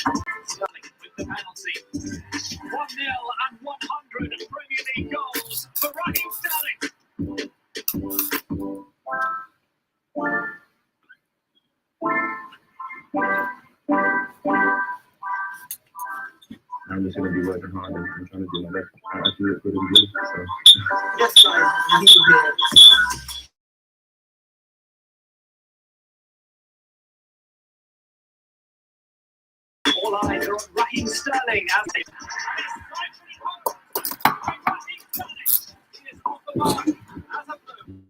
Sterling with the penalty. 1-0 and 100 Premier League goals for Raheem Sterling. I'm just going to be working hard and trying to do my best. I feel it good and good. So. Yes, guys. All eyes are on Raheem Sterling as they Raheem Sterling is off the mark as a move.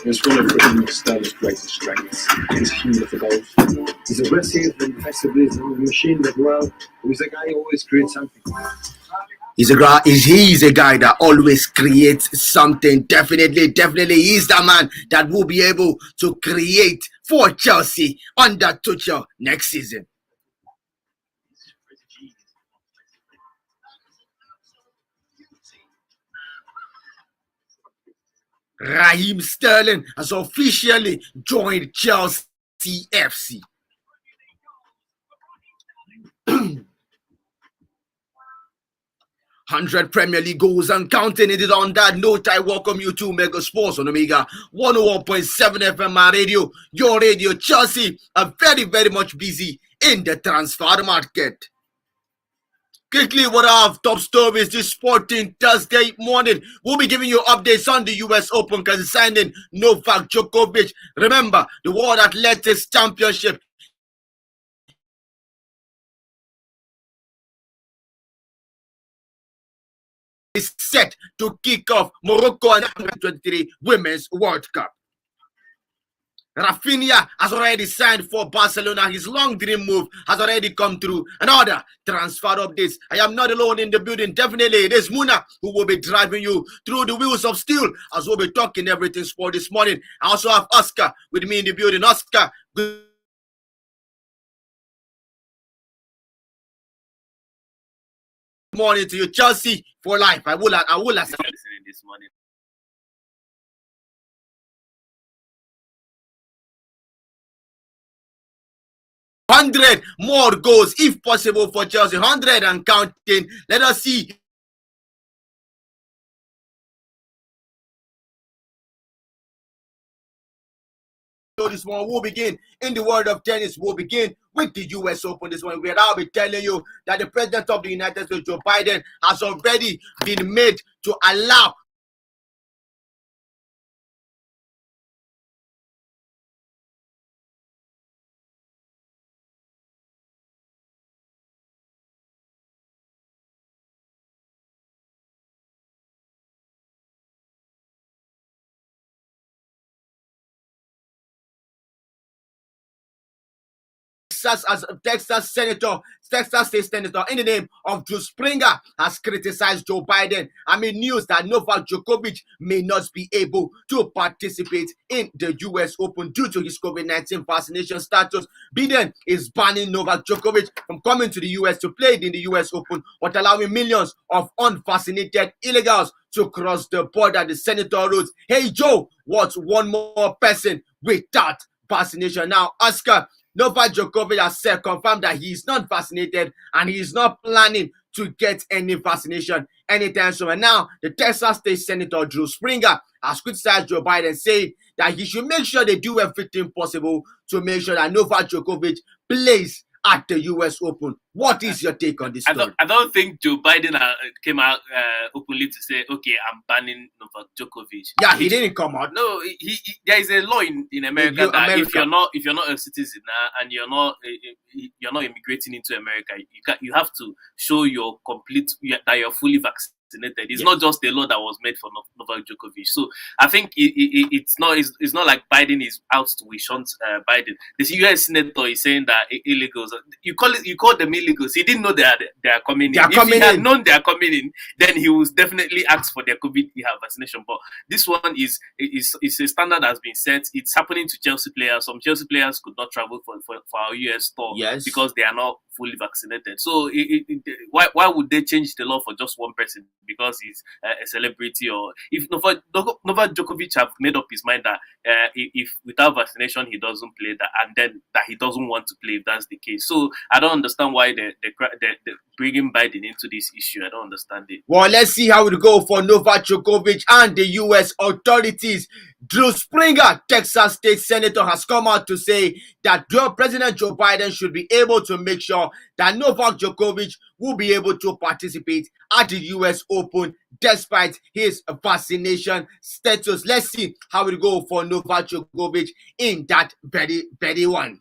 It's one of Sterling's greatest strengths. His humour for goals. He's aggressive and flexible. He's a machine as well. He's a guy who always creates something. He's a guy that always creates something. Definitely, he's the man that will be able to create for Chelsea under Tuchel next season. Raheem Sterling has officially joined Chelsea FC. 100 Premier League goals and counting. It is on that note, I welcome you to Mega Sports on Omega 101.7 FM my radio, your radio. Chelsea are very, very much busy in the transfer market. Quickly, what I have top stories this sporting Thursday morning. We'll be giving you updates on the US Open concerning Novak Djokovic. Remember, the World Athletics Championship is set to kick off Morocco and 2023 Women's World Cup. Raphinha has already signed for Barcelona. His long dream move has already come through. Another transfer updates. I am not alone in the building. Definitely, it is Muna who will be driving you through the wheels of steel as we'll be talking everything sport this morning. I also have Oscar with me in the building. Oscar, good morning to you. Chelsea for life. I will have listening this morning. 100 more goals if possible for Chelsea. 100 and counting. Let us see. So this one will begin in the world of tennis. We'll begin with the US Open this one, where I'll be telling you that the president of the United States, Joe Biden, has already been made to allow Texas State Senator in the name of Drew Springer has criticized Joe Biden amid news that Novak Djokovic may not be able to participate in the US Open due to his COVID-19 vaccination status. Biden is banning Novak Djokovic from coming to the US to play in the US Open, but allowing millions of unvaccinated illegals to cross the border. The senator wrote, "Hey Joe, what's one more person without vaccination?" Now, Oscar, Novak Djokovic has confirmed that he is not vaccinated and he is not planning to get any vaccination anytime soon. And now, the Texas State Senator Drew Springer has criticized Joe Biden, saying that he should make sure they do everything possible to make sure that Novak Djokovic plays at the US Open. What is your take on this story? I don't think Joe Biden came out openly to say, okay, I'm banning Novak Djokovic. Yeah, he didn't come out. No, there is a law in America that if you're not a citizen and you're not immigrating into America, you have to show your that you're fully vaccinated. It's not just a law that was made for Novak Djokovic. So I think it's not like Biden is out to shunt Biden. The US senator is saying that illegals, you call them illegals. He didn't know they are coming in. If he had known they are coming in, then he would definitely ask for their COVID vaccination. But this one is a standard that has been set. It's happening to Chelsea players. Some Chelsea players could not travel for our US tour because they are not fully vaccinated. So why would they change the law for just one person because he's a celebrity? Or if Novak Djokovic have made up his mind that if without vaccination he doesn't play, that, and then that he doesn't want to play if that's the case. So I don't understand why they bringing Biden into this issue. I don't understand it. Well, let's see how it go for Novak Djokovic and the U.S. authorities. Drew Springer, Texas State Senator, has come out to say that President Joe Biden should be able to make sure that Novak Djokovic will be able to participate at the U.S. Open despite his vaccination status. Let's see how it go for Novak Djokovic in that very one.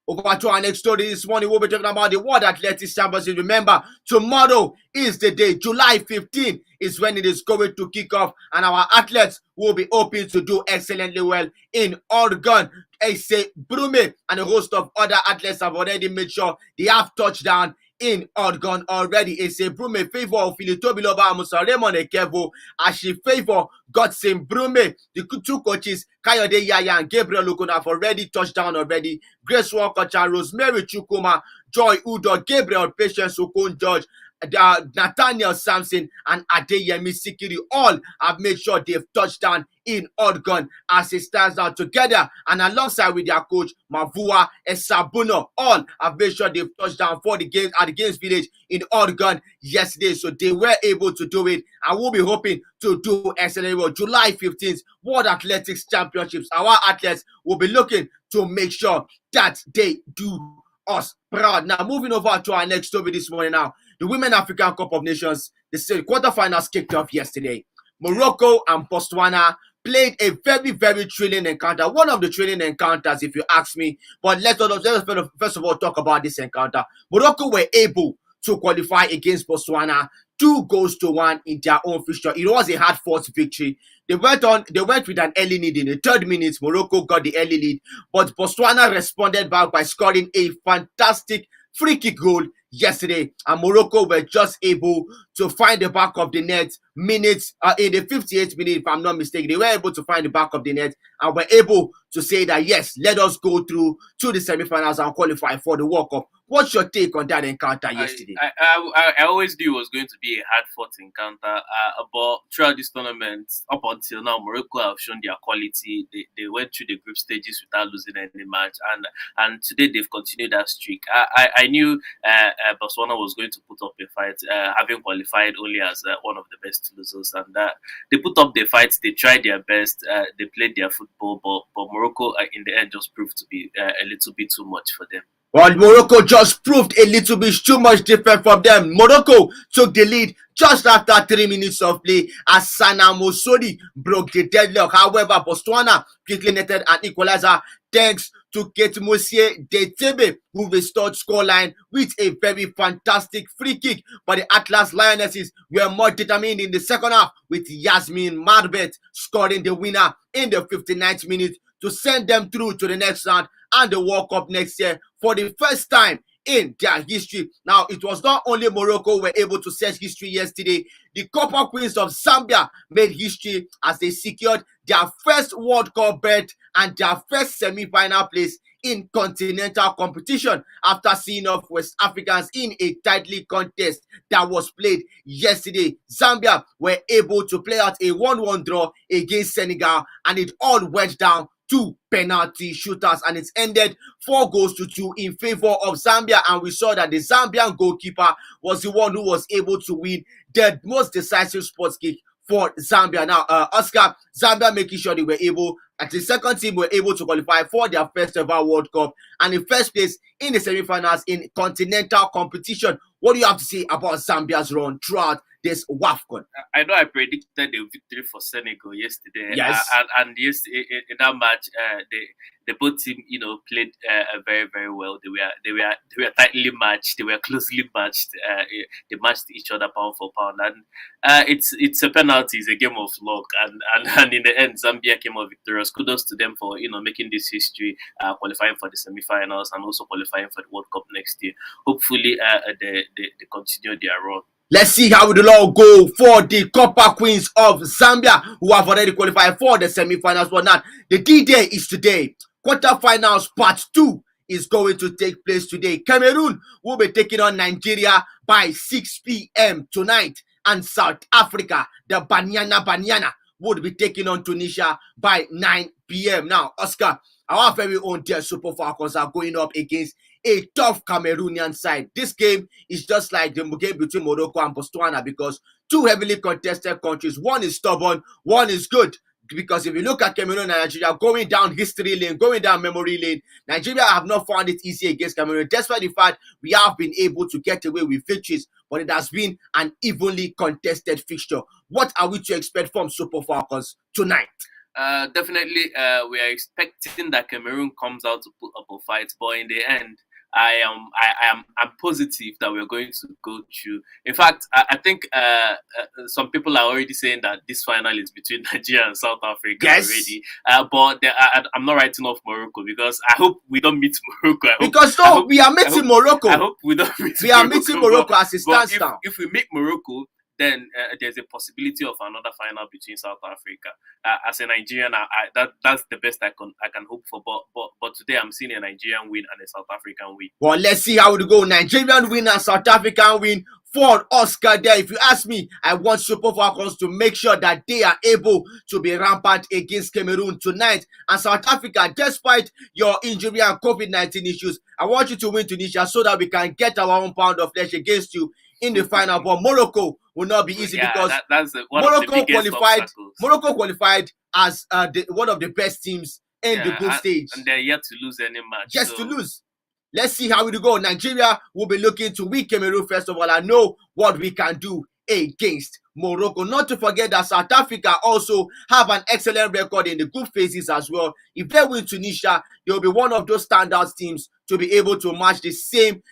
Over to our next story this morning, we'll be talking about the World Athletics Championship. Remember, tomorrow is the day. July 15 is when it is going to kick off, and our athletes will be hoping to do excellently well in Oregon. Ese Brume and a host of other athletes have already made sure they have touchdown in Oregon already. Ese Brume favor Filitobiloba Musa Raymond Ekevo as she favor Godson Brume. The two coaches, Kayode Yaya and Gabriel Lukuna, have already touched down already. Grace Walker, Rosemary Chukuma, Joy Udo, Gabriel Patience Okon George, Nathaniel Sampson and Adeyemi Sikiri all have made sure they've touched down in Oregon as it stands out together, and alongside with their coach Mavua Esabuno, all have made sure they've touched down for the games at the Games Village in Oregon yesterday. So they were able to do it, and we'll be hoping to do excellently well. July 15th, World Athletics Championships. Our athletes will be looking to make sure that they do us proud. Now, moving over to our next story this morning now. The Women African Cup of Nations, the quarterfinals kicked off yesterday. Morocco and Botswana played a very, very thrilling encounter. One of the thrilling encounters, if you ask me. But let's first of all talk about this encounter. Morocco were able to qualify against Botswana 2-1 in their own fixture. It was a hard-fought victory. They went with an early lead in the 3rd minute. Morocco got the early lead, but Botswana responded back by scoring a fantastic free kick goal yesterday, and Morocco were just able to find the back of the net in the 58th minute, if I'm not mistaken. They were able to find the back of the net and were able to say that, yes, let us go through to the semi-finals and qualify for the World Cup. What's your take on that encounter yesterday? I always knew it was going to be a hard-fought encounter, but throughout this tournament, up until now, Morocco have shown their quality. They went through the group stages without losing any match, and today they've continued that streak. I knew Botswana was going to put up a fight, having qualified only as one of the best losers, and they put up the fights. They tried their best. They played their football, but Morocco in the end just proved to be a little bit too much for them. Well, Morocco just proved a little bit too much different from them. Morocco took the lead just after 3 minutes of play as Sana Mosodi broke the deadlock. However, Botswana quickly netted an equalizer thanks to Ketmosie Detebe, who restored scoreline with a very fantastic free kick. But the Atlas Lionesses were more determined in the second half, with Yasmin Marbet scoring the winner in the 59th minute to send them through to the next round and the World Cup next year for the first time in their history. Now, it was not only Morocco were able to set history yesterday. The Copper Queens of Zambia made history as they secured their first World Cup berth and their first semi-final place in continental competition after seeing off West Africans in a tightly contest that was played yesterday. Zambia were able to play out a 1-1 draw against Senegal, and it all went down to penalty shooters, and it's ended 4-2 in favor of Zambia. And we saw that the Zambian goalkeeper was the one who was able to win the most decisive sports kick for Zambia. Now, Oscar, Zambia making sure they were able, at the second team, were able to qualify for their first ever World Cup and in first place in the semi-finals in continental competition. What do you have to say about Zambia's run throughout this WAFCON? I know I predicted a victory for Senegal yesterday. Yes. And yesterday in that match, the both team, played very, very well. They were tightly matched. They were closely matched. They matched each other pound for pound. And it's a penalty. It's a game of luck. And in the end, Zambia came out victorious. Kudos to them for making this history, qualifying for the semi-finals and also qualifying for the World Cup next year. Hopefully, they continue their run. Let's see how it will all go for the Copper Queens of Zambia, who have already qualified for the semi-finals. But now, the D-Day is today. Quarterfinals part 2 is going to take place today. Cameroon will be taking on Nigeria by 6 p.m. tonight, and South Africa, the Banyana, would be taking on Tunisia by 9 p.m. Now, Oscar, our very own dear Super Falcons are going up against a tough Cameroonian side. This game is just like the game between Morocco and Botswana, because two heavily contested countries. One is stubborn, one is good. Because if you look at Cameroon and Nigeria going down history lane, going down memory lane, Nigeria have not found it easy against Cameroon, despite the fact we have been able to get away with victories, but it has been an evenly contested fixture. What are we to expect from Super Falcons tonight? Definitely, we are expecting that Cameroon comes out to put up a fight, but in the end, I'm positive that we're going to go through. In fact, I think some people are already saying that this final is between Nigeria and South Africa already. But I'm not writing off Morocco, because I hope we don't meet Morocco. We are meeting Morocco. I hope we don't meet. We are meeting Morocco as it stands now. If we meet Morocco, then there's a possibility of another final between South Africa. As a Nigerian, that's the best I can hope for. But today I'm seeing a Nigerian win and a South African win. Well, let's see how it go. Nigerian win and South African win for Oscar there. If you ask me, I want Super Falcons to make sure that they are able to be rampant against Cameroon tonight. And South Africa, despite your injury and COVID-19 issues, I want you to win Tunisia so that we can get our own pound of flesh against you in the final. But Morocco will not be easy, because that's Morocco qualified as one of the best teams in the group stage, and they're yet to lose any match. To lose. Let's see how it go. Nigeria will be looking to win Cameroon first of all and know what we can do against Morocco. Not to forget that South Africa also have an excellent record in the group phases as well. If they win Tunisia, they will be one of those standout teams to be able to match the same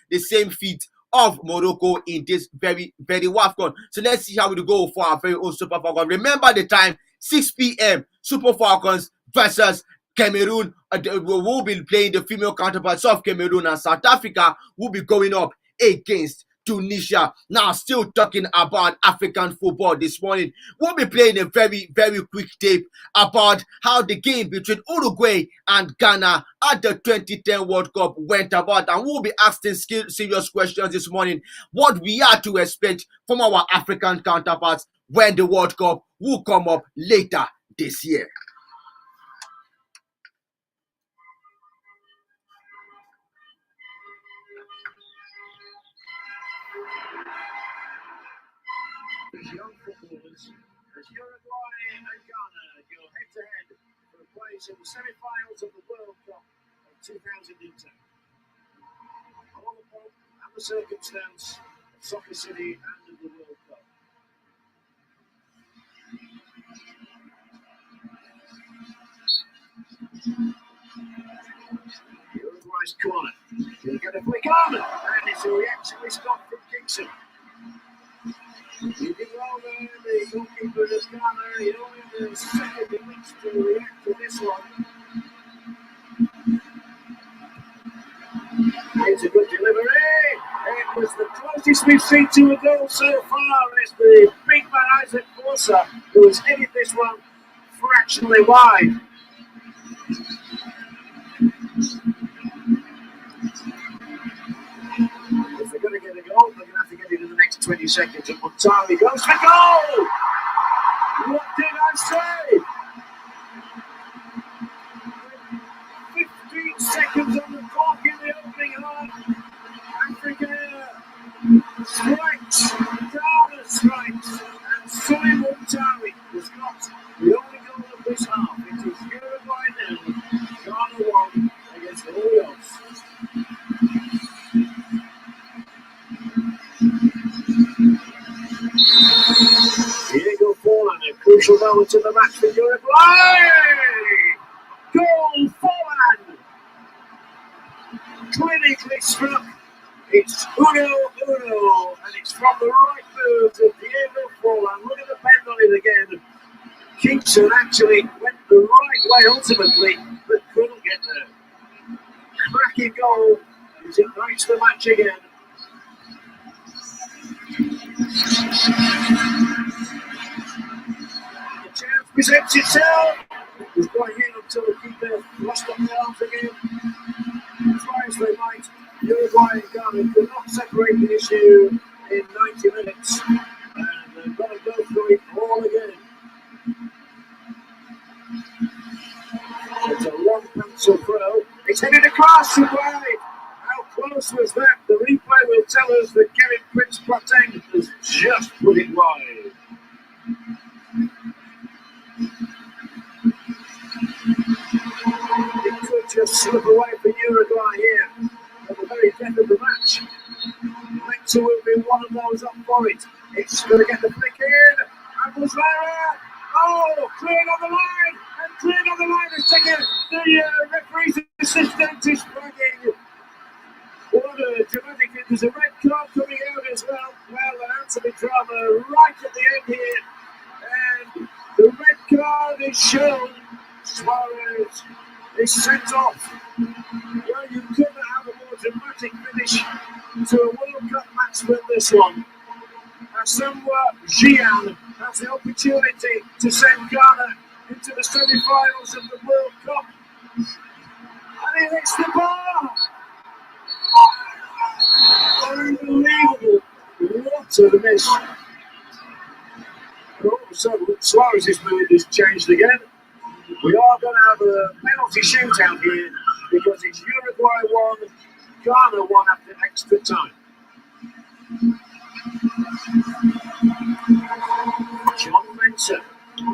feat of Morocco in this very, very WAFCON. So let's see how it go for our very own Super Falcons. Remember the time, 6 p.m. Super Falcons versus Cameroon. We will be playing the female counterparts of Cameroon, and South Africa will be going up against Tunisia. Now, still talking about African football this morning, we'll be playing a very, very quick tape about how the game between Uruguay and Ghana at the 2010 World Cup went about, and we'll be asking serious questions this morning. What we are to expect from our African counterparts when the World Cup will come up later this year. Young footballers as Uruguay and Ghana go head-to-head for a place in the semi-finals of the World Cup of 2010. All the pomp and the circumstance of Soccer City and of the World Cup. Uruguay's corner. He'll get a flick on, and it's a reactionary stop from Kingston. He did well there, the goalkeeper of Ghana. He only had a second in which to react to this one. It's a good delivery. It was the closest we've seen to a goal so far. It's the big man Isaac Forza who has hit this one fractionally wide. If they're going to get a goal, they're going to have to get it in the next 20 seconds. And Montari goes for goal! What did I say? 15 seconds on the clock in the opening half. Africa strikes, Ghana strikes, and Soy Montari has got the only goal of this half. It is Uruguay 0, Ghana 1 against the Orioles. Diego Forlan, a crucial moment in the match for Uruguay! Goal Forlan! Clinically struck. It's 1-0, and it's from the right move of Diego Forlan. Look at the bend on it again. Kingston actually went the right way ultimately, but couldn't get there. Cracking goal as it ignites the match again. The chance presents itself. He's going in until the keeper lost up the arms again. Try why Ghana could not separate the issue in 90 minutes. And they've got to go through it all again. It's a long pencil throw. It's headed across and wide. How close was that? The replay will tell us that Kevin Prince-Boateng has just put it wide. It could just slip away for Uruguay here at the very death of the match. Lecter will be one of those up for it. It's going to get the flick in. And Muslera. Oh, cleared on the line. And cleared on the line is taken. The referee's assistant is flagging. What a dramatic hit. There's a red card coming out as well. Well, an Anthony drama right at the end here. And the red card is shown. Suarez is sent off. Well, you couldn't have a more dramatic finish to a World Cup match than this one. Asamoah Gyan has the opportunity to send Ghana into the semi-finals of the World Cup. And he hits the bar! Unbelievable. What a miss. And all of a sudden, Suarez's mood has changed again. We are going to have a penalty shootout here because it's Uruguay 1, Ghana 1 after extra time. John Mensah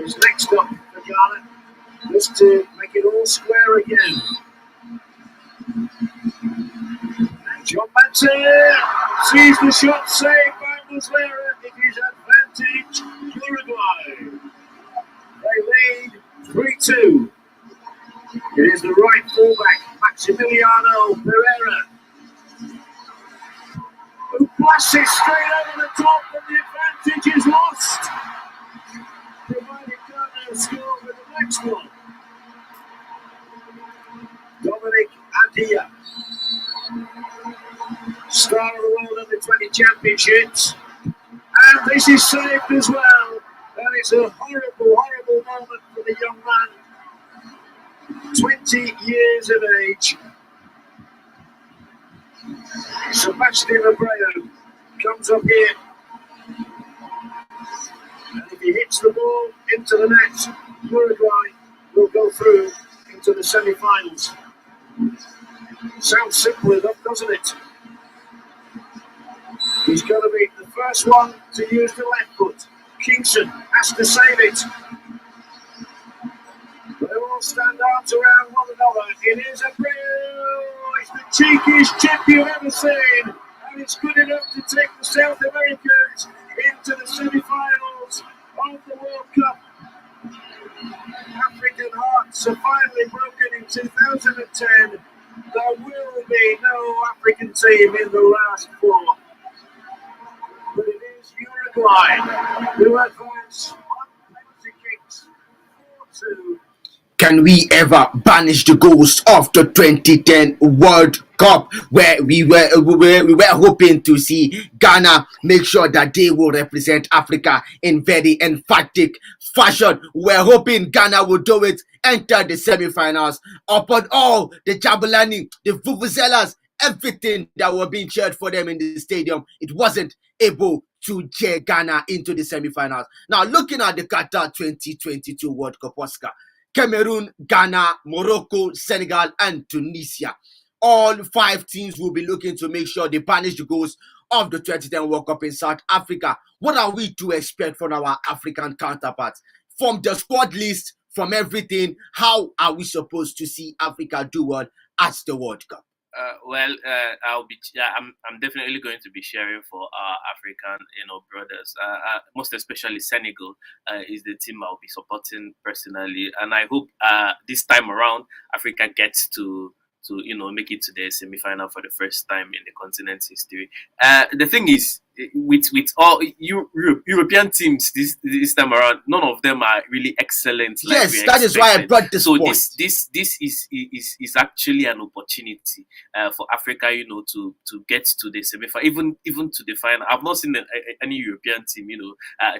is next up for Ghana, just to make it all square again. And John Mensah sees the shot saved by Muslera. It is advantage Uruguay. They lead 3-2. It is the right fullback, Maximiliano Pereira, who flashes straight over the top, and the advantage is lost. Provided Ghana score with the next one. Dominic Adia, star of the World Under-20 Championships, and this is saved as well. And it's a horrible, horrible moment for the young man, 20 years of age. Sebastian Abreu comes up here, and if he hits the ball into the net, Uruguay will go through into the semi-finals. Sounds simple enough, doesn't it? He's going to be the first one to use the left foot. Kingston has to save it. They all stand arms around one another. It is Abreu. It's the cheekiest chip you've ever seen. And it's good enough to take the South Americans into the semi-finals of the World Cup. African hearts are finally broken in 2010. There will be no African team in the last four. But it is Uruguay who advance on penalty kicks 4-2. Can we ever banish the ghost of the 2010 World Cup, where we were hoping to see Ghana make sure that they will represent Africa in very emphatic fashion? We're hoping Ghana will do it, enter the semi-finals. Upon all the Jabulani, the Vuvuzelas, everything that were being cheered for them in the stadium, it wasn't able to cheer Ghana into the semi-finals. Now, looking at the Qatar 2022 World Cup, Oscar, Cameroon, Ghana, Morocco, Senegal, and Tunisia. All 5 teams will be looking to make sure they banish the ghost of the 2010 World Cup in South Africa. What are we to expect from our African counterparts? From the squad list, from everything, how are we supposed to see Africa do well at the World Cup? I'm definitely going to be cheering for our African, brothers. Most especially Senegal is the team I'll be supporting personally, and I hope this time around Africa gets to make it to the semi-final for the first time in the continent's history. The thing is, with all European teams this time around, none of them are really excellent. Yes, that is why I brought this point. This is actually an opportunity for Africa, to get to the semi-final, even to the final. I've not seen any European team,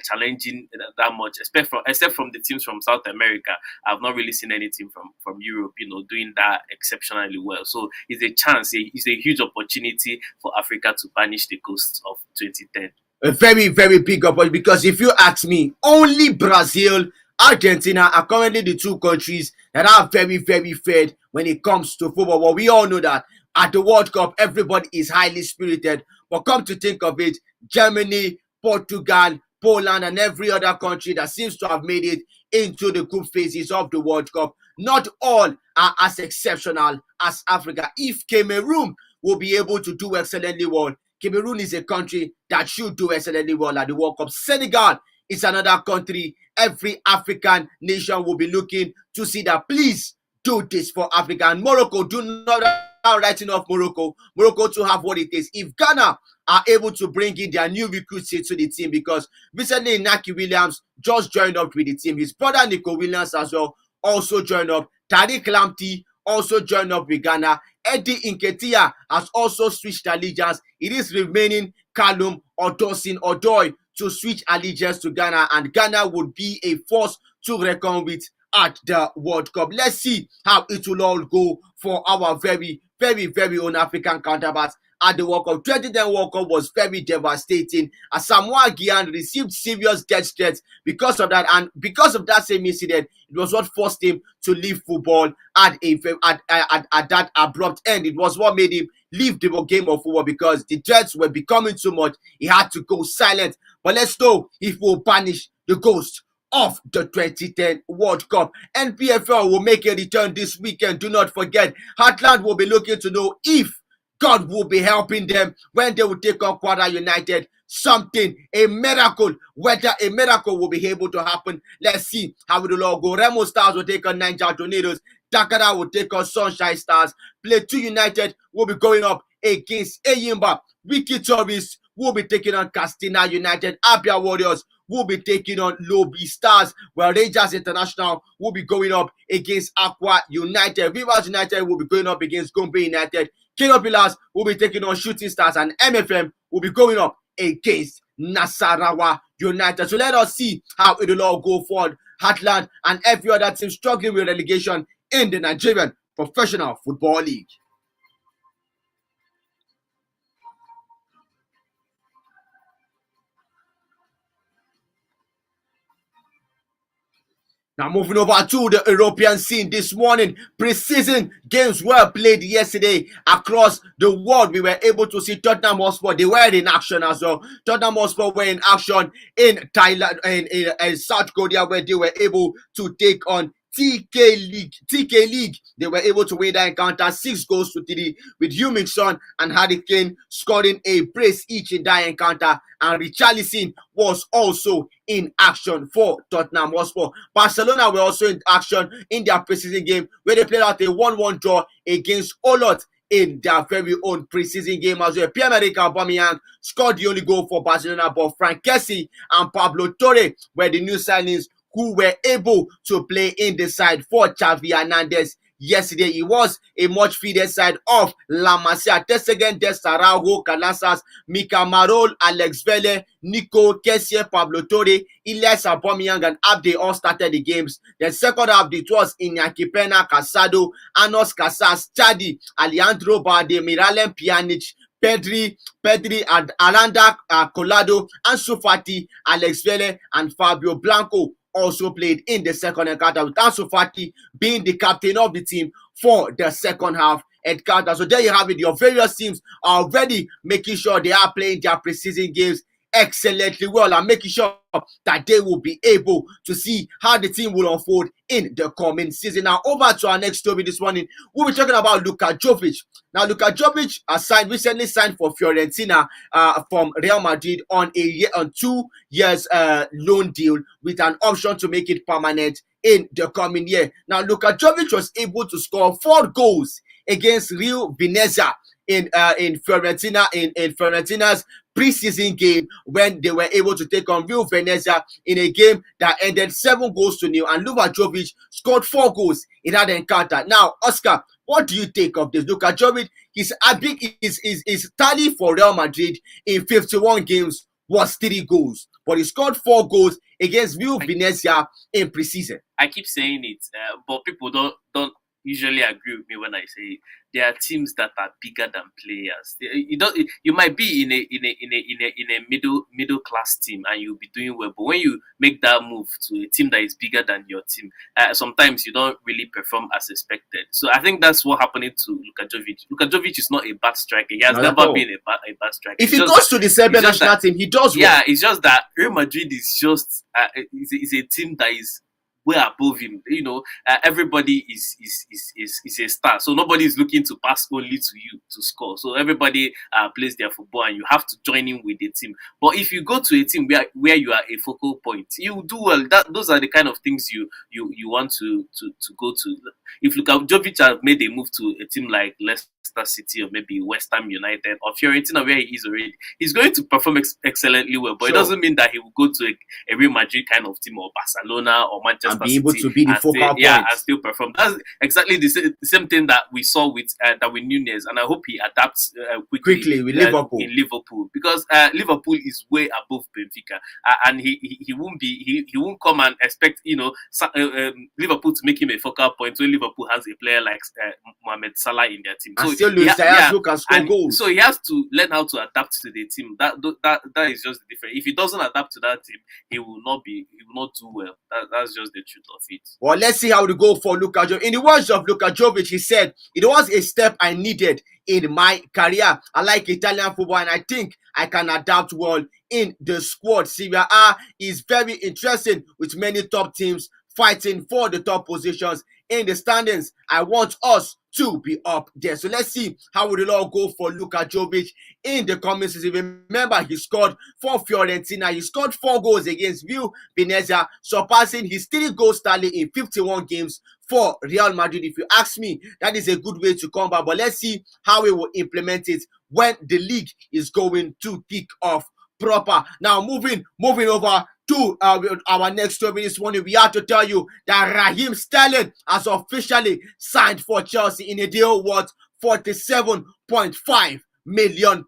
challenging that much, except from the teams from South America. I've not really seen any team from Europe, doing that exceptionally well. So it's a chance, it's a huge opportunity for Africa to banish the ghosts of 2010. A very, very big opportunity, because if you ask me, only Brazil, Argentina are currently the two countries that are very, very fed when it comes to football. Well, we all know that at the World Cup, everybody is highly spirited. But come to think of it, Germany, Portugal, Poland, and every other country that seems to have made it into the group phases of the World Cup, not all are as exceptional as Africa. If Cameroon will be able to do excellently well, Cameroon is a country that should do excellently well at the World Cup. Senegal is another country every African nation will be looking to see that, please do this for Africa. And Morocco, do not writing off Morocco. Morocco to have what it is. If Ghana are able to bring in their new recruits into the team, because recently Naki Williams just joined up with the team. His brother Nico Williams as well also joined up. Tariq Lamptey also joined up with Ghana. Eddie Nketiah has also switched allegiance. It is remaining Callum Odoi to switch allegiance to Ghana, and Ghana would be a force to reckon with at the World Cup. Let's see how it will all go for our very, very, very own African counterparts at the World Cup. 2010 World Cup was very devastating, as Samoa Gyan received serious death threats because of that, and because of that same incident, it was what forced him to leave football at that abrupt end. It was what made him leave the game of football, because the threats were becoming too much. He had to go silent. But let's know if we'll banish the ghost of the 2010 World Cup. NPFL will make a return this weekend. Do not forget, Heartland will be looking to know if God will be helping them when they will take on Quadra United. Something, a miracle, whether a miracle will be able to happen. Let's see how it will all go. Remo Stars will take on Niger Tornadoes. Dakara will take on Sunshine Stars. Plateau United will be going up against Eyimba. Wiki Tourists will be taking on Castina United. Abia Warriors will be taking on Lobby Stars, while Rangers International will be going up against Aqua United. Rivers United will be going up against Gombe United. Kano Pillars will be taking on Shooting Stars, and MFM will be going up against Nasarawa United. So let us see how it will all go forward. Heartland and every other team struggling with relegation in the Nigerian Professional Football League. Now moving over to the European scene this morning, pre-season games were played yesterday across the world. We were able to see Tottenham Hotspur. They were in action as well. Tottenham Hotspur were in action in Thailand, in South Korea, where they were able to take on TK League. They were able to win that encounter 6-3, with Heung-min Son and Harry Kane scoring a brace each in that encounter, and Richarlison was also in action for Tottenham Hotspur. Barcelona were also in action in their preseason game, where they played out a 1-1 draw against Olot in their very own preseason game as well. Pierre-Emerick Aubameyang scored the only goal for Barcelona, but Frank Kessie and Pablo Torre were the new signings who were able to play in the side for Xavi Hernandez. Yesterday, it was a much feeded side of La Masia, Tesegen, Desarajo, Calasas, Mika Marol, Alex Vele, Nico, Kessie, Pablo Torre, Elias Aubameyang, and Abde all started the games. The second half, it was Iñaki Pena, Casado, Anos Casas, Chadi, Alejandro Balde, Miralem Pjanic, Pedri and Aranda Colado, Ansu Fati, Alex Vele, and Fabio Blanco also played in the second encounter, with Ansu Fati being the captain of the team for the second half encounter. So there you have it. Your various teams are already making sure they are playing their preseason games excellently well, and making sure that they will be able to see how the team will unfold in the coming season. Now, over to our next story this morning. We'll be talking about Luka Jovic. Now, Luka Jovic recently signed for Fiorentina from Real Madrid on 2 years loan deal with an option to make it permanent in the coming year. Now, Luka Jovic was able to score 4 goals against Real Venezia in Fiorentina in Fiorentina's preseason game when they were able to take on Real Venezia in a game that ended 7-0, and Luka Jovic scored 4 goals in that encounter. Now, Oscar, what do you think of this? Luka Jovic, his tally for Real Madrid in 51 games was 3 goals, but he scored 4 goals against Real Venezia in preseason. I keep saying it, but people don't usually agree with me when I say it. There are teams that are bigger than players. You might be in a middle class team and you'll be doing well, but when you make that move to a team that is bigger than your team, sometimes you don't really perform as expected. So I think that's what happened to Luka Jovic. Luka Jovic is not a bad striker. He has never been a bad striker. If he goes to the Serbian national team, he does well. Yeah, it's just that Real Madrid is just is a team that is way above him. Everybody is a star, so nobody is looking to pass only to you to score. So everybody plays their football, and you have to join in with the team. But if you go to a team where you are a focal point, you do well. Those are the kind of things you want to go to. If Luka Jovic has made a move to a team like Leicester City or maybe West Ham United or Fiorentina, where he is already, he's going to perform excellently well. But It doesn't mean that he will go to a Real Madrid kind of team or Barcelona or Manchester and be able to be the focal point. Yeah, and still perform. That's exactly the same thing that we saw with Darwin Núñez, and I hope he adapts quickly with Liverpool. In Liverpool, because Liverpool is way above Benfica, and he won't come and expect Liverpool to make him a focal point when Liverpool has a player like Mohamed Salah in their team. And still Luis Diaz can score goals. So he has to learn how to adapt to the team. That is just the difference. If he doesn't adapt to that team, he will not do well. That's just the truth of it. Well, let's see how it go for Luka Jovic. In the words of Luka Jovic, he said, "It was a step I needed in my career. I like Italian football and I think I can adapt well in the squad. Serie A is very interesting with many top teams fighting for the top positions in the standings. I want us to be up there." So let's see how will it all go for Luka Jovic in the coming season. Remember, he scored for Fiorentina. He scored 4 goals against Real Venezia, surpassing his 3 goals tally in 51 games for Real Madrid. If you ask me, that is a good way to come back. But let's see how he will implement it when the league is going to kick off proper. Now, moving over to our next story this morning, we have to tell you that Raheem Sterling has officially signed for Chelsea in a deal worth £47.5 million.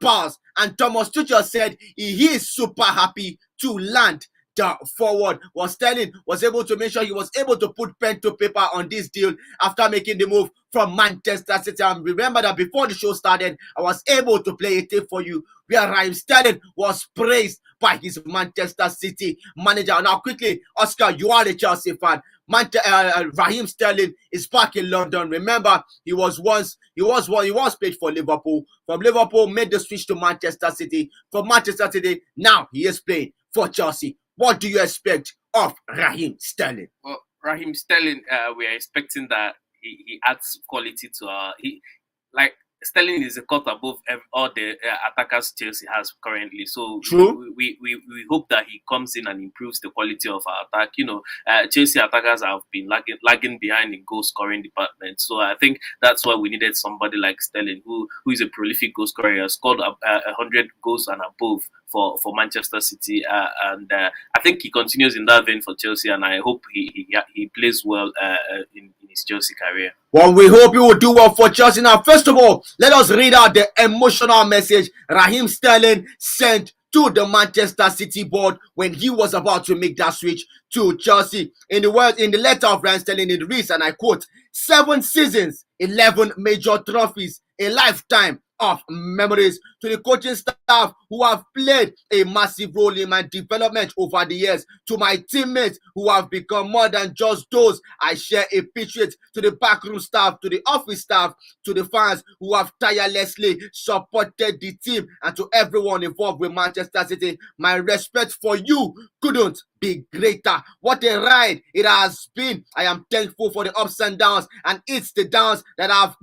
And Thomas Tuchel said he is super happy to land the forward. Well, Sterling was able to make sure he was able to put pen to paper on this deal after making the move from Manchester City. And remember that before the show started, I was able to play a tape for you where Raheem Sterling was praised by his Manchester City manager. Now, quickly, Oscar, you are a Chelsea fan. Raheem Sterling is back in London. Remember, he was played for Liverpool. From Liverpool, made the switch to Manchester City. From Manchester City, now he is playing for Chelsea. What do you expect of Raheem Sterling? Well, Raheem Sterling, we are expecting that he adds quality to Sterling is a cut above all the attackers Chelsea has currently. So true. We hope that he comes in and improves the quality of our attack. Chelsea attackers have been lagging behind in goal scoring department. So I think that's why we needed somebody like Sterling, who is a prolific goal scorer. He has scored 100 goals and above for Manchester City, and I think he continues in that vein for Chelsea, and I hope he plays well in his Chelsea career. Well, we hope he will do well for Chelsea. Now, first of all, let us read out the emotional message Raheem Sterling sent to the Manchester City board when he was about to make that switch to Chelsea. In the letter of Raheem Sterling, it reads, and I quote, 7 seasons, 11 major trophies, a lifetime of memories. To the coaching staff who have played a massive role in my development over the years, to my teammates who have become more than just those I share a pitch with, to the backroom staff, to the office staff, to the fans who have tirelessly supported the team, and to everyone involved with Manchester City, my respect for you couldn't be greater. What a ride it has been. I am thankful for the ups and downs, and it's the downs that have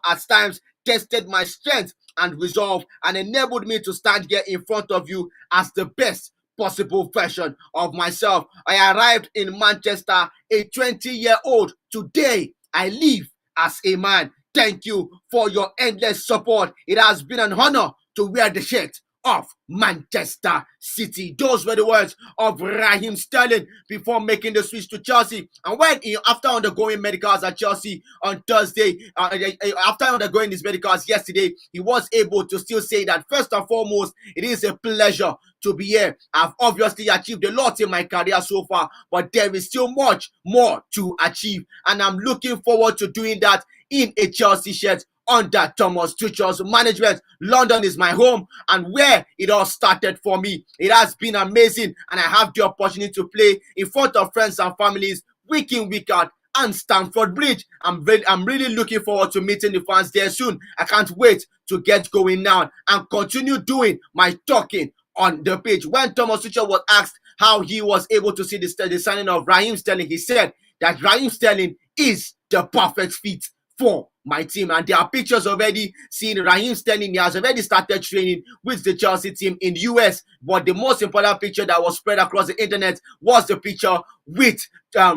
at times tested my strength and resolve and enabled me to stand here in front of you as the best possible version of myself. I arrived in Manchester a 20-year-old. Today, I live as a man. Thank you for your endless support. It has been an honor to wear the shirt of Manchester City. Those were the words of Raheem Sterling before making the switch to Chelsea. And when after undergoing medicals at Chelsea on Thursday, after undergoing his medicals yesterday, he was able to still say that first and foremost, it is a pleasure to be here. I've obviously achieved a lot in my career so far, but there is still much more to achieve, and I'm looking forward to doing that in a Chelsea shirt under Thomas Tuchel's management. London is my home and where it all started for me. It has been amazing, and I have the opportunity to play in front of friends and families week in, week out, and Stamford Bridge. I'm really looking forward to meeting the fans there soon. I can't wait to get going now and continue doing my talking on the pitch. When Thomas Tuchel was asked how he was able to see the signing of Raheem Sterling, he said that Raheem Sterling is the perfect fit for my team. And there are pictures already seeing Raheem Sterling. He has already started training with the Chelsea team in the US. But the most important picture that was spread across the internet was the picture with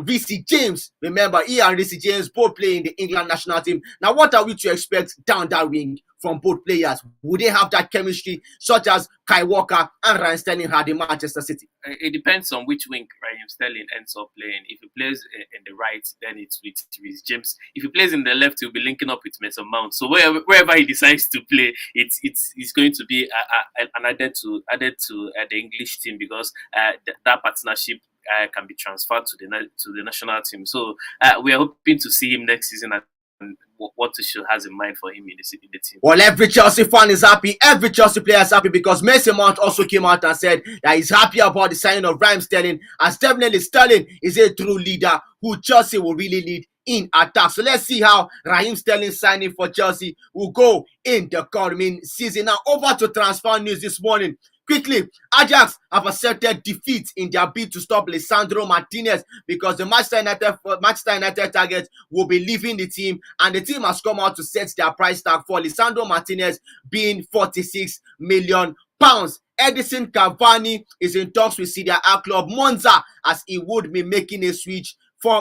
Reece James. Remember, he and Reece James both play in the England national team. Now, what are we to expect down that wing from both players? Would they have that chemistry such as Kai Walker and Raheem Sterling had in Manchester City? It depends on which wing Raheem Sterling ends up playing. If he plays in the right, then it's with Reece James. If he plays in the left, he'll be linking up with Mason Mount. So wherever he decides to play, it's going to be an added to the English team, because that partnership can be transferred to the national team. So we are hoping to see him next season and what Tuchel has in mind for him in the team. Well, every Chelsea fan is happy. Every Chelsea player is happy, because Mason Mount also came out and said that he's happy about the signing of Raheem Sterling, as definitely Sterling is a true leader who Chelsea will really need in attack. So let's see how Raheem Sterling signing for Chelsea will go in the coming season. Now over to transfer news this morning. Quickly, Ajax have accepted defeat in their bid to stop Lisandro Martinez, because the Manchester United target will be leaving the team, and the team has come out to set their price tag for Lisandro Martinez being £46 million. Edison Cavani is in talks with Serie A club Monza, as he would be making a switch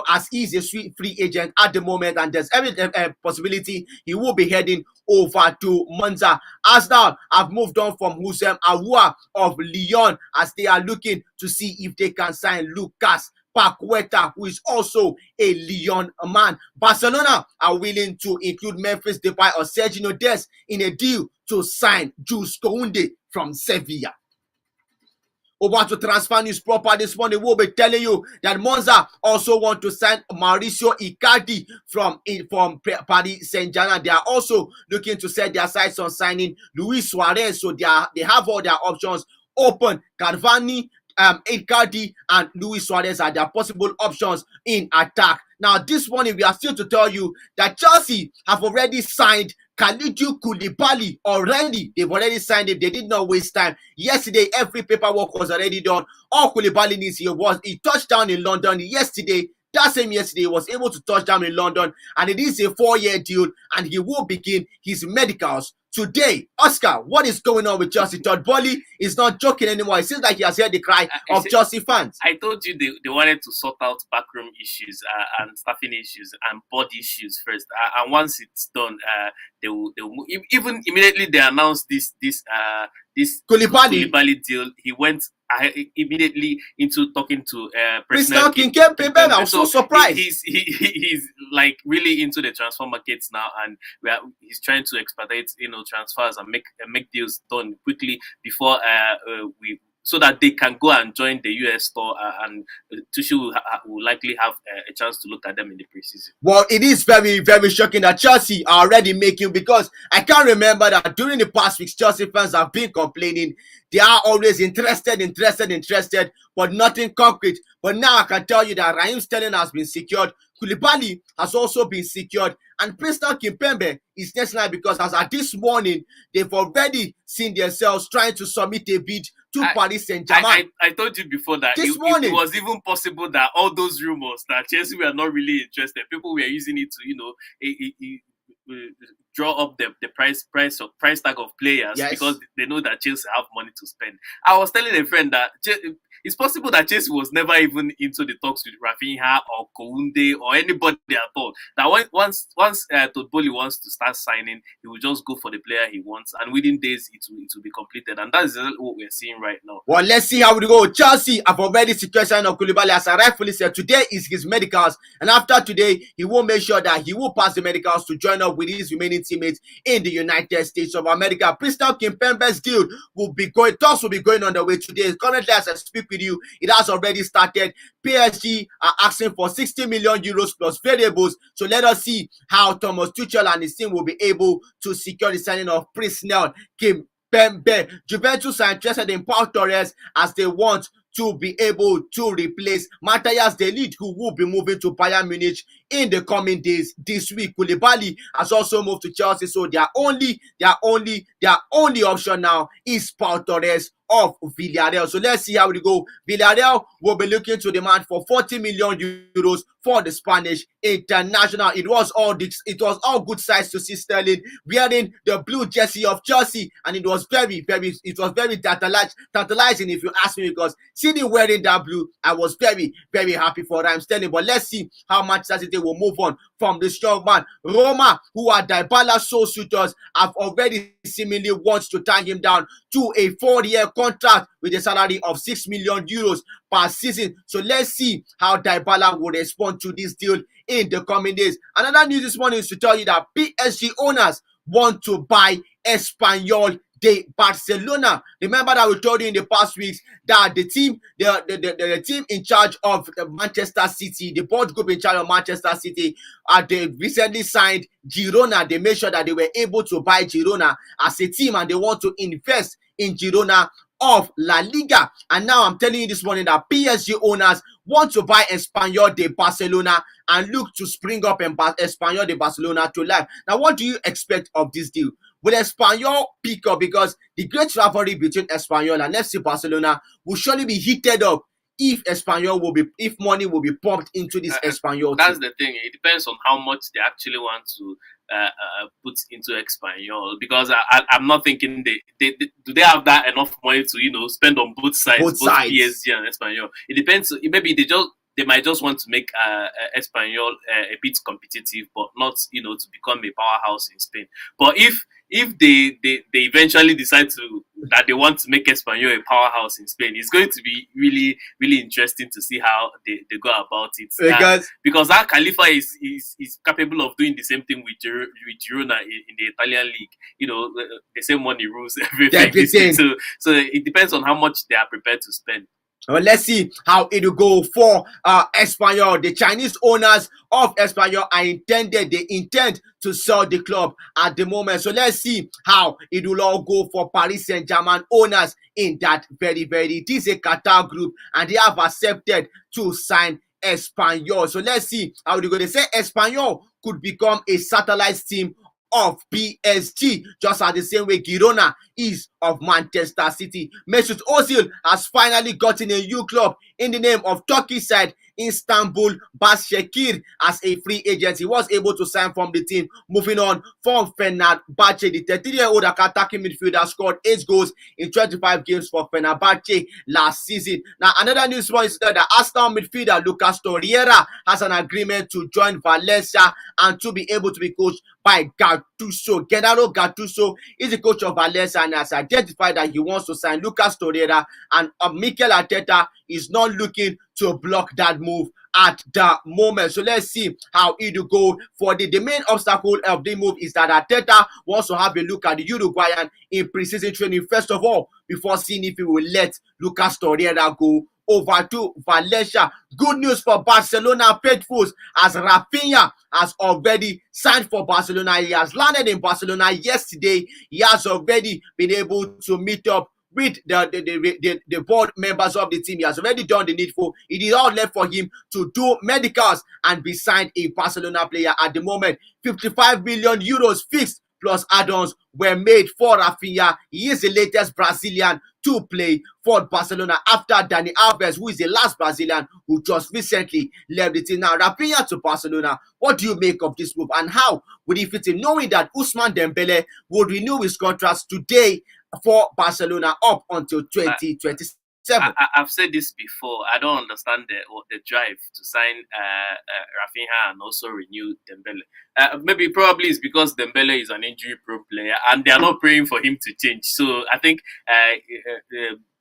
as he's a free agent at the moment, and there's every possibility he will be heading over to Monza. Arsenal have moved on from Houssem Aouar of Lyon, as they are looking to see if they can sign Lucas Paqueta, who is also a Lyon man. Barcelona are willing to include Memphis Depay or Sergio Dest in a deal to sign Jules Kounde from Sevilla. Over to transfer news proper this morning, we'll be telling you that Monza also want to sign Mauricio Icardi from Paris Saint-Germain. They are also looking to set their sights on signing Luis Suarez, so they have all their options open. Cavani, Icardi and Luis Suarez are their possible options in attack. Now, this morning we are still to tell you that Chelsea have already signed Kalidou Koulibaly already. They've already signed him. They did not waste time. Yesterday, every paperwork was already done. All Koulibaly needs he touched down in London yesterday. That same yesterday, he was able to touch down in London, and it is a 4-year deal, and he will begin his medicals today. Oscar, what is going on with Chelsea? Todd Boehly is not joking anymore. It seems like he has heard the cry of Chelsea fans. I told you they wanted to sort out backroom issues and staffing issues and board issues first. And once it's done, they will move. Even immediately they announced this Koulibaly deal, he went immediately into talking to President Kimpembe. I was so surprised. He's like really into the transfer markets now, and he's trying to expedite transfers and make deals done quickly before so that they can go and join the US store, and Tuchel will likely have a chance to look at them in the preseason. Well, it is very, very shocking that Chelsea are already making, because I can remember that during the past weeks, Chelsea fans have been complaining. They are always interested, but nothing concrete. But now I can tell you that Raheem Sterling has been secured. Koulibaly has also been secured, and President Kimpembe is next line, because as at this morning, they've already seen themselves trying to submit a bid to Paris Saint-Germain. I told you before that it was even possible that all those rumors that Chelsea were not really interested, people were using it to draw up the price tag of players, because they know that Chelsea have money to spend. I was telling a friend that it's possible that Chelsea was never even into the talks with Raphinha or Kounde or anybody at all. That once Todd Boehly wants to start signing, he will just go for the player he wants, and within days it will be completed. And that is what we're seeing right now. Well, let's see how we go. Chelsea have already secured signing of Koulibaly, as I rightfully said. Today is his medicals, and after today, he will make sure that he will pass the medicals to join up with his remaining teammates in the United States of America. Crystal Kimpembe's deal will be going. Talks will be going on the way today. Currently, as I speak with you, it has already started. PSG are asking for 60 million euros plus variables. So let us see how Thomas Tuchel and his team will be able to secure the signing of Crystal Kimpembe. Juventus are interested in Pau Torres as they want to be able to replace Matthias De Ligt, who will be moving to Bayern Munich in the coming days. This week, Koulibaly has also moved to Chelsea, so their only option now is Pau Torres of Villarreal. So let's see how we go. Villarreal will be looking to demand for 40 million euros for the Spanish international. It was all good sights to see Sterling wearing the blue jersey of Chelsea, and it was very tantalizing, if you ask me, because seeing him wearing that blue, I was very happy for Raheem Sterling. But let's see how Manchester City will move on from this strong man. Roma, who are Dybala sole suitors, have already seemingly wants to tie him down to a 4-year contract with a salary of 6 million euros per season. So let's see how Dybala will respond to this deal in the coming days. Another news this morning is to tell you that PSG owners want to buy Espanyol de Barcelona. Remember that we told you in the past weeks that the team in charge of Manchester City, the board group in charge of Manchester City, they recently signed Girona. They made sure that they were able to buy Girona as a team, and they want to invest in Girona of La Liga. And now I'm telling you this morning that PSG owners want to buy Espanyol de Barcelona and look to spring up Espanyol de Barcelona to life. Now, what do you expect of this deal? Will Espanyol pick up? Because the great rivalry between Espanyol and FC Barcelona will surely be heated up if money will be pumped into this Espanyol. That's the thing. It depends on how much they actually want to put into Espanyol, because I'm not thinking do they have that enough money to spend on both sides, both PSG and Espanyol. It depends. Maybe they might just want to make Espanyol a bit competitive, but not to become a powerhouse in Spain. But if they eventually decide that they want to make Espanyol a powerhouse in Spain, it's going to be really, really interesting to see how they go about it. Because that Khalifa is capable of doing the same thing with Girona in the Italian league. The same money rules everything. So it depends on how much they are prepared to spend. Well, let's see how it will go for Espanyol. The Chinese owners of Espanyol they intend to sell the club at the moment. So let's see how it will all go for Paris Saint-Germain owners in that this is a Qatar group, and they have accepted to sign Espanyol. So let's see how it will go. They say Espanyol could become a satellite team of PSG, just as the same way Girona is of Manchester City. Mesut Ozil has finally gotten a new club in the name of Turkish side Istanbul Başakşehir as a free agent. He was able to sign from the team. Moving on from Fenerbahce, the 33-year-old attacking midfielder scored 8 goals in 25 games for Fenerbahce last season. Now, another news is that the Arsenal midfielder Lucas Torreira has an agreement to join Valencia and to be able to be coached by Gattuso. Gennaro Gattuso is the coach of Valencia and has identified that he wants to sign Lucas Torreira, and Mikel Arteta is not looking to block that move at the moment. So let's see how it will go. For the main obstacle of the move is that Arteta wants to have a look at the Uruguayan in preseason training first of all, before seeing if he will let Lucas Torreira go over to Valencia. Good news for Barcelona faithfuls, as Raphinha has already signed for Barcelona. He has landed in Barcelona yesterday. He has already been able to meet up with the board members of the team. He has already done the needful. It is all left for him to do medicals and be signed a Barcelona player. At the moment, 55 million euros fixed plus add-ons were made for Raphinha. He is the latest Brazilian to play for Barcelona after Dani Alves, who is the last Brazilian who just recently left the team. Now, Raphinha to Barcelona, what do you make of this move, and how would he fit in, knowing that Ousmane Dembele will renew his contract today for Barcelona up until 2026? I've said this before. I don't understand the drive to sign Raphinha and also renew Dembele. Probably it's because Dembele is an injury-prone player and they are not praying for him to change. So I think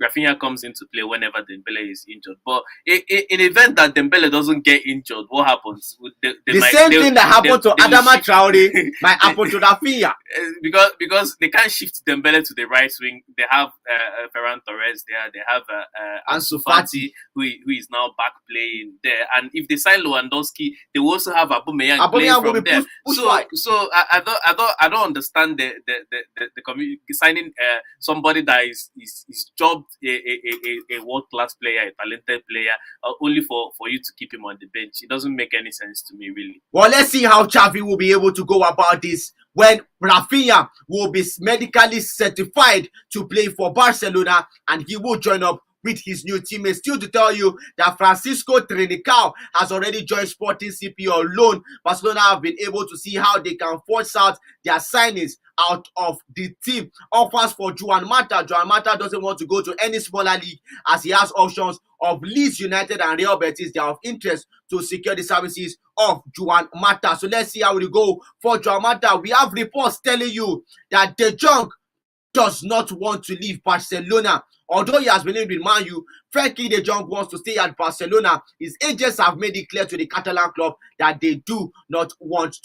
Raphinha comes into play whenever Dembele is injured. But in the event that Dembele doesn't get injured, what happens? The same thing that happened to Adama Traore might happen to Raphinha. Because they can't shift Dembele to the right wing. They have Ferran Torres there. They have Ansu Fati, who is now back playing there. And if they sign Lewandowski, they will also have Aubameyang playing from there. So I don't understand the community signing somebody that is jobbed a world-class player, a talented player, only for you to keep him on the bench. It doesn't make any sense to me, really. Well, let's see how Xavi will be able to go about this when Raphinha will be medically certified to play for Barcelona and he will join up with his new teammates. Still to tell you that Francisco Trinicao has already joined Sporting CP on loan. Barcelona have been able to see how they can force out their signings out of the team. Offers for Juan Mata. Juan Mata doesn't want to go to any smaller league as he has options of Leeds United and Real Betis. They are of interest to secure the services of Juan Mata. So let's see how it go for Juan Mata. We have reports telling you that De Jong does not want to leave Barcelona. Although he has been in with Man U, Frenkie de Jong wants to stay at Barcelona. His agents have made it clear to the Catalan club that they do not want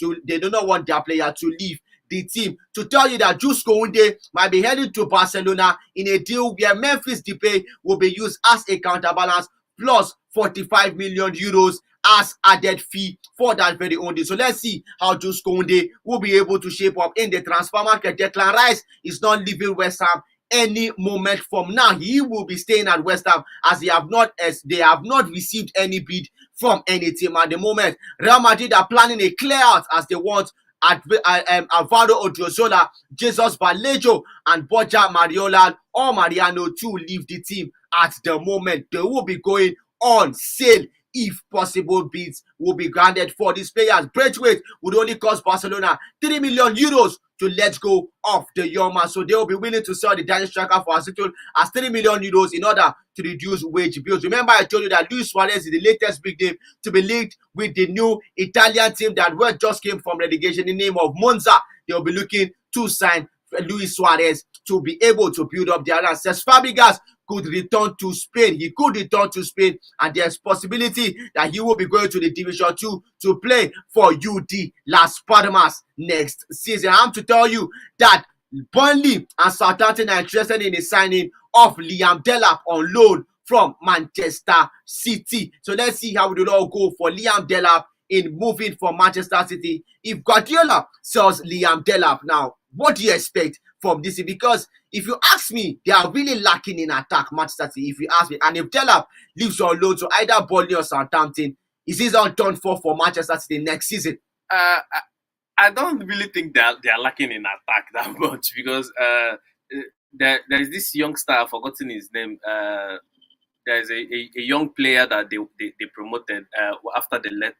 their player to leave the team. To tell you that Jules Kounde might be heading to Barcelona in a deal where Memphis Depay will be used as a counterbalance plus 45 million euros as added fee for that very own deal. So let's see how Jules Kounde will be able to shape up in the transfer market. Declan Rice is not leaving West Ham any moment from now. He will be staying at West Ham as they have not received any bid from any team at the moment. Real Madrid are planning a clear out as they want Alvaro Odriozola, Jesus Vallejo, and Borja Mariano to leave the team at the moment. They will be going on sale if possible bids will be granted for these players. Braithwaite would only cost Barcelona 3 million euros to let go of the young man. So they will be willing to sell the Danish striker for as little as 3 million euros in order to reduce wage bills. Remember, I told you that Luis Suarez is the latest big name to be linked with the new Italian team that just came from relegation in the name of Monza. They will be looking to sign Luis Suarez to be able to build up their ranks. Cesc Fabregas could return to Spain. He could return to Spain, and there's possibility that he will be going to the Division 2 to play for UD Las Palmas next season. I'm to tell you that Burnley and Southampton are interested in the signing of Liam Delap on loan from Manchester City. So let's see how it will all go for Liam Delap in moving from Manchester City. If Guardiola sells Liam Delap now, what do you expect from this? Because if you ask me, they are really lacking in attack, Manchester City, if you ask me. And if Delap leaves on loan to either Burnley or Southampton, is this all done for Manchester City next season? I don't really think they are lacking in attack that much because there is this youngster, I've forgotten his name. There's a young player that they promoted after the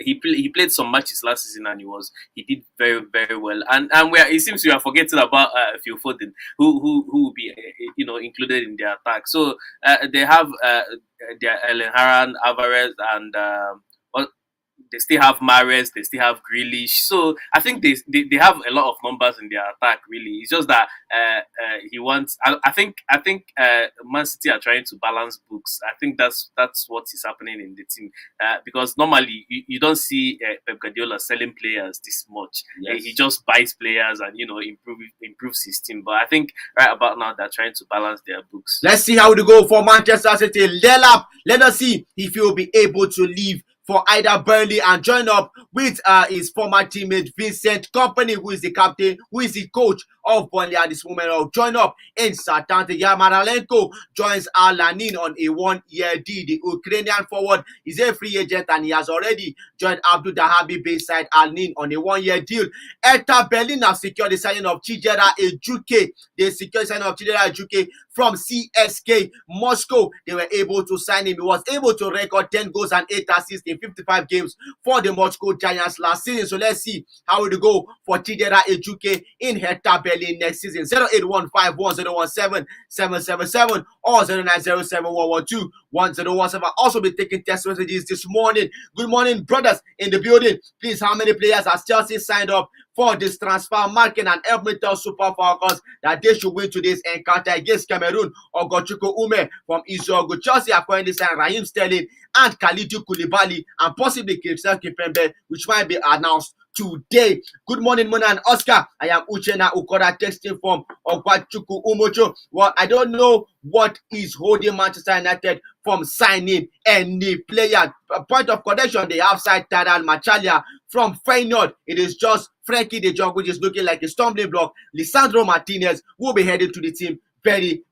he played some matches last season and he did very, very well, and it seems we are forgetting about Phil Foden who will be included in their attack. So they have their Ellen Haran, Alvarez, and they still have Mahrez, they still have Grealish. So I think they have a lot of numbers in their attack. Really, it's just that he wants. I think Man City are trying to balance books. I think that's what is happening in the team because normally you don't see Pep Guardiola selling players this much. Yes. He just buys players and improves his team. But I think right about now they're trying to balance their books. Let's see how it go for Manchester City. Delap, let us see if he will be able to leave for either Burnley and join up with his former teammate Vincent Kompany, who is the captain, who is the coach of Burnley at this moment, or join up in Southampton. Yarmolenko joins Al-Lanin on a 1-year deal. The Ukrainian forward is a free agent and he has already joined Abdul Dahabi Bayside Al-Nin on a 1-year deal. Hertha Berlin have secured the signing of Chidera Ejuke. They secured the signing of Chidera Ejuke from CSK Moscow. They were able to sign him. He was able to record 10 goals and 8 assists in 55 games for the Moscow Giants last season. So let's see how it will go for Chidera Ejuke in Hertha Berlin next season. 08151017777 or 090711210117. I'll also be taking text messages this morning. Good morning, brothers in the building. Please, how many players has Chelsea signed up for this transfer market, and help me tell Super Falcons that they should win today's encounter against Cameroon? Ogochukwu Ume from Izogo. Chelsea are currently signed Raheem Sterling and Kalidou Koulibaly and possibly Christian Kimpembe, which might be announced today. Good morning, Mona and Oscar. I am Uchena Ukora texting from Ogwachuku Umojo. Well, I don't know what is holding Manchester United from signing any player. A point of connection, they have signed Tadal Machalia from Feyenoord. It is just Frankie de Jong, which is looking like a stumbling block. Lisandro Martinez will be heading to the team very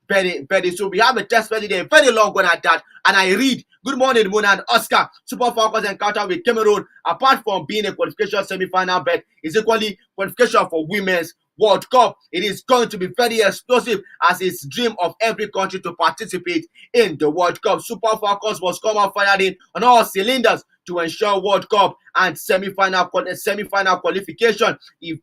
soon. We have a test very day, very long one at that. And I read, good morning, Mona and Oscar. Super Falcons encounter with Cameroon, apart from being a qualification semi-final bet, is equally qualification for Women's World Cup. It is going to be very explosive, as it's dream of every country to participate in the World Cup. Super Falcons must come out firing on all cylinders to ensure World Cup and semi-final qualification. If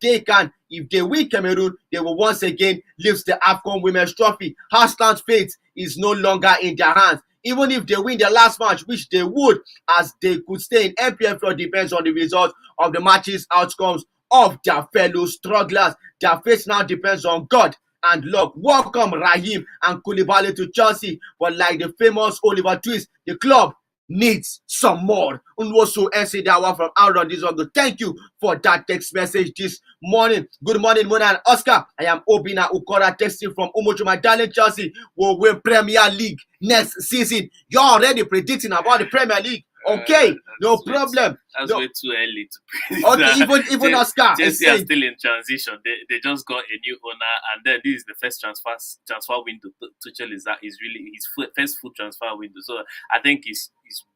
they win Cameroon, they will once again lift the AFCON Women's Trophy. Hasland's fate is no longer in their hands. Even if they win the last match, which they would, as they could stay in MPFL, depends on the results of the matches outcomes of their fellow strugglers. Their fate now depends on God and luck. Welcome Raheem and Koulibaly to Chelsea, but like the famous Oliver Twist, the club needs some more. Unwosu Dawa from Aaron Dizogo. Thank you for that text message this morning. Good morning, Mona and Oscar. I am Obina Ukora texting from Umojo. My darling, Chelsea will win Premier League next season. You're already predicting about the Premier League. Okay, no problem. That's way too early to predict. Okay, even Oscar. Chelsea are still in transition. They just got a new owner, and then this is the first transfer window. Tuchel is really his first full transfer window. So I think it's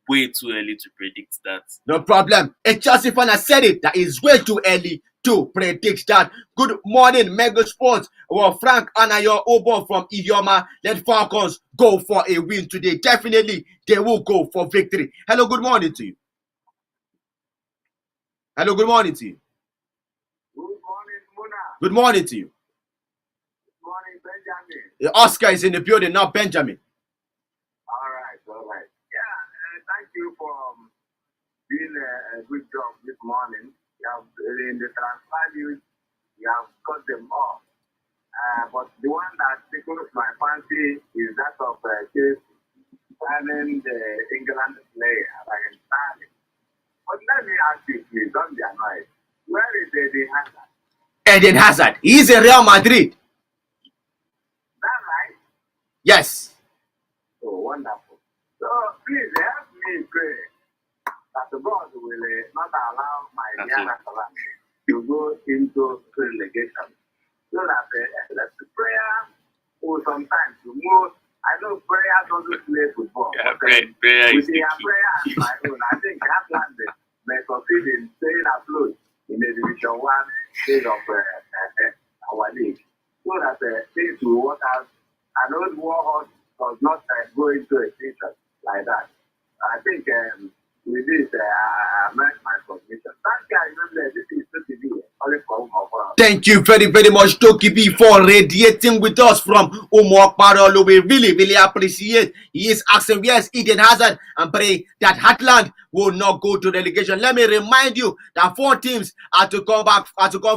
way too early to predict that. No problem. A Chelsea fan has said it, that is way too early to predict that. Good morning, Mega Sports. Well, Frank Anayo Obo from Idioma. Let Falcons go for a win today. Definitely, they will go for victory. Hello, good morning to you. Hello, good morning to you. Good morning, Mona. Good morning to you. Good morning, Benjamin. Oscar is in the building, not Benjamin. All right. Yeah, thank you for doing a good job this morning. You have in the transfer news, you have cut them off. But the one that tickles my fancy is that of Chelsea signing the England player, like Sterling. But let me ask you, please, don't be annoyed. Where is Eden Hazard? Eden Hazard. He's in Real Madrid. That right? Yes. Oh, wonderful. So please help me pray that the God will not allow my dear to go into relegation. So that the prayer will sometimes move. I know prayer doesn't play football. Yeah, but prayer with is the their key. prayer as my own, I think that land may succeed in staying afloat in the Division 1 stage of our league. So that things will work out. An old war horse does not go into a season like that. I think with this, I make my submission. Thank you. I remember this is TV. Thank you very much, Toki B, for radiating with us from Umokparolo. We really appreciate. He is asking, yes, Eden Hazard, and pray that Heartland will not go to relegation. Let me remind you that 4 teams are to come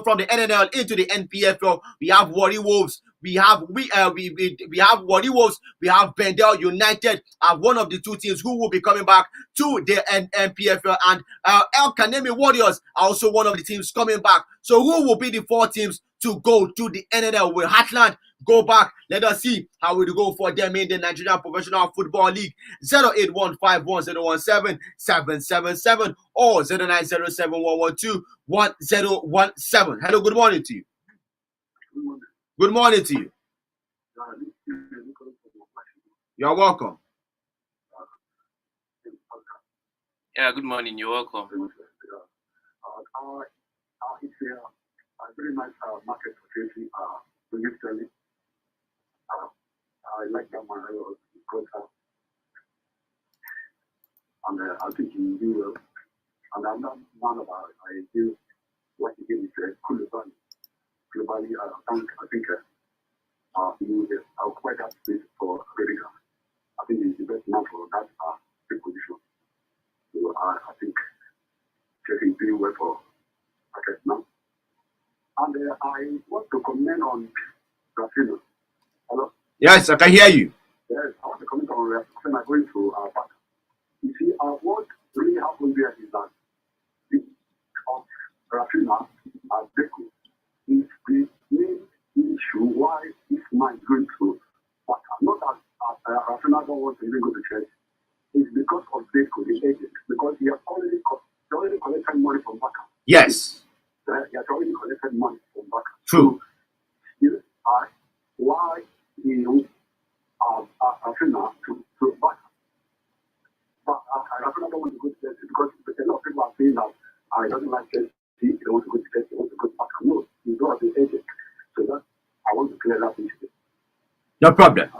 from the NNL into the NPFL. We have Warri Wolves. We have Warri Wolves. We have Bendel United are one of the 2 teams who will be coming back to the NPFL, and El Kanemi Warriors are also one of the teams coming back. So who will be the 4 teams to go to the NNL? Will Heartland go back? Let us see how it will go for them in the Nigerian Professional Football League. 08151017777 or 0907112117. Hello, good morning to you. Good morning to you. You're welcome. Yeah, good morning. You're welcome. It's a very nice market for Chelsea. Politically, I like that man because and I think he will do well. And another man that I do what he did is Koulibaly. Koulibaly, I think he is quite that space for America. I think he's the best man for that position. So I think Chelsea is doing well for Paquet now. And I want to comment on Raphinha. Hello? Yes, I can hear you. Yes, I want to comment on Raphinha going to back. You see, what really happened there is that the of Raphinha as Deco is the main issue why this man is going to back. Not that Raphinha don't want to even go to church. It's because of Deco, the agent, because he has already collected money from Baka. Yes. He has already collected money from Baka. True. So, why he Raphinha to Baka? But Raphinha don't want to go to church because a lot of people are saying that he doesn't like church. He don't want to go to church. He wants to go to Baka. No, he's not the agent. So that I want to clear that issue. No problem.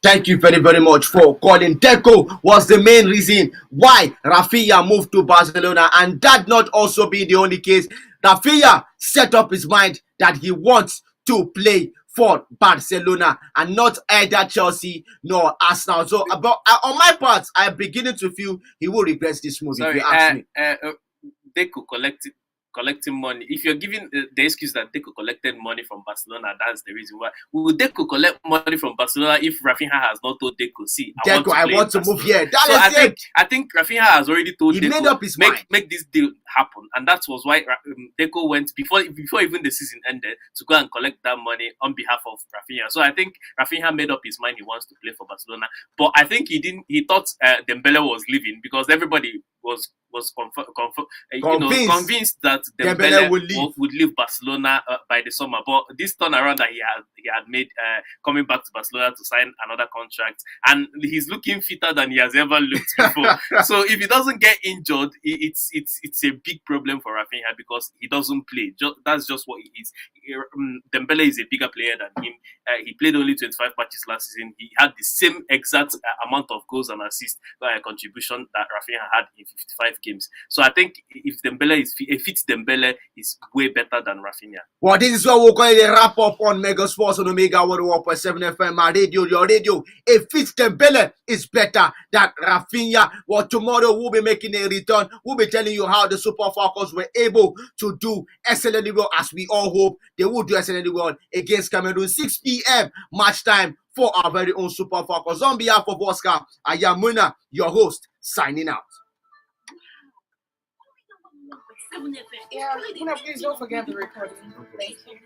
Thank you very, very much for calling. Deco was the main reason why Raphinha moved to Barcelona, and that not also be the only case. Raphinha set up his mind that he wants to play for Barcelona and not either Chelsea nor Arsenal. So, about on my part, I'm beginning to feel he will regret this move. Sorry, if you ask me. Deco collecting money. If you're giving the excuse that Deco collected money from Barcelona, that's the reason why. Will Deco collect money from Barcelona if Raphinha has not told Deco, see, I want to move here? That so is I think Raphinha has already told he Deco, made up his mind. Make this deal happen, and that was why Deco went before even the season ended to go and collect that money on behalf of Raphinha. So I think Raphinha made up his mind he wants to play for Barcelona, but I think he didn't. He thought Dembele was leaving because everybody was convinced that Dembele would leave Barcelona by the summer. But this turnaround that he had made coming back to Barcelona to sign another contract, and he's looking fitter than he has ever looked before. So if he doesn't get injured, it's a big problem for Raphinha because he doesn't play. That's just what he is. Dembele is a bigger player than him. He played only 25 matches last season. He had the same exact amount of goals and assists contribution that Raphinha had in 55 games. So I think if fits Dembele is way better than Raphinha. Well, this is what we're going to wrap up on Mega Sports on Omega 101.7 FM. My radio, your radio. If fits Dembele is better than Raphinha. Well, tomorrow we'll be making a return. We'll be telling you how the Super Falcons were able to do excellently well, as we all hope they will do excellently well against Cameroon. 6 p.m. match time for our very own Super Falcons. On behalf of Oscar, I am Muna, your host, signing out. Yeah, please don't forget the recording. Thank you.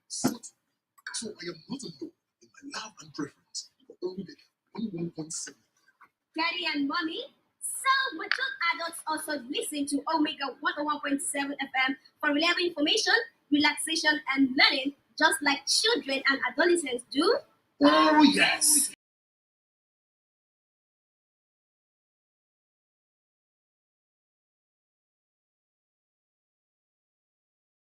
So I am not alone in my love and preference for Omega 101.7. Daddy and mommy, so mature adults also listen to Omega 101.7 FM for reliable information, relaxation, and learning, just like children and adolescents do. Oh, yes.